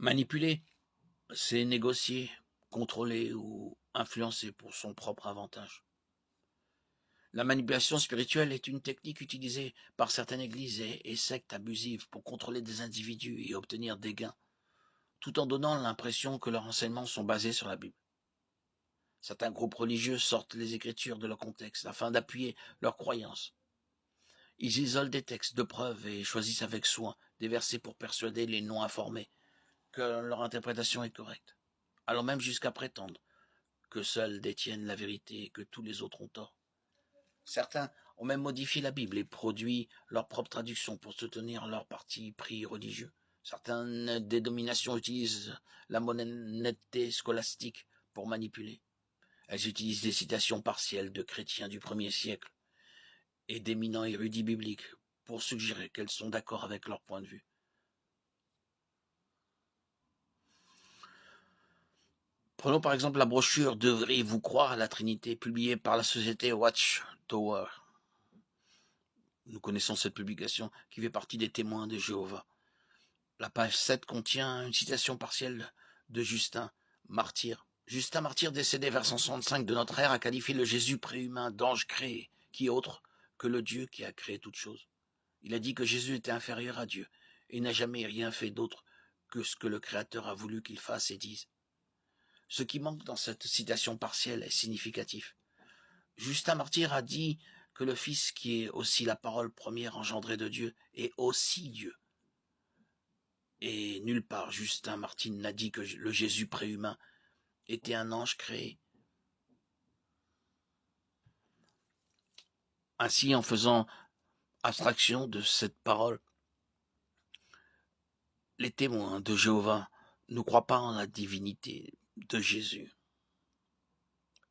Manipuler, c'est négocier, contrôler ou influencer pour son propre avantage. La manipulation spirituelle est une technique utilisée par certaines églises et sectes abusives pour contrôler des individus et obtenir des gains, tout en donnant l'impression que leurs enseignements sont basés sur la Bible. Certains groupes religieux sortent les Écritures de leur contexte afin d'appuyer leurs croyances. Ils isolent des textes de preuve et choisissent avec soin des versets pour persuader les non-informés que leur interprétation est correcte, allant même jusqu'à prétendre que seuls détiennent la vérité et que tous les autres ont tort. Certains ont même modifié la Bible et produit leur propre traduction pour soutenir leur parti pris religieux. Certaines dénominations utilisent la monnaie scolastique pour manipuler. Elles utilisent des citations partielles de chrétiens du 1er siècle et d'éminents érudits bibliques pour suggérer qu'elles sont d'accord avec leur point de vue. Prenons par exemple la brochure Devriez-vous croire à la Trinité, publiée par la société Watchtower. Nous connaissons cette publication qui fait partie des témoins de Jéhovah. La page 7 contient une citation partielle de Justin, martyr. Justin, martyr décédé vers 165 de notre ère, a qualifié le Jésus préhumain d'ange créé, qui est autre que le Dieu qui a créé toute chose. Il a dit que Jésus était inférieur à Dieu et n'a jamais rien fait d'autre que ce que le Créateur a voulu qu'il fasse et dise. Ce qui manque dans cette citation partielle est significatif. Justin martyr a dit que le Fils, qui est aussi la parole première engendrée de Dieu, est aussi Dieu. Et nulle part Justin martyr n'a dit que le Jésus préhumain était un ange créé. Ainsi, en faisant abstraction de cette parole, les témoins de Jéhovah ne croient pas en la divinité de Jésus,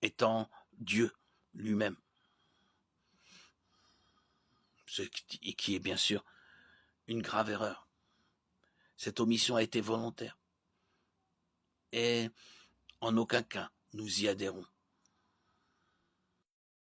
étant Dieu lui-même, ce qui est bien sûr une grave erreur. Cette omission a été volontaire et en aucun cas nous y adhérons.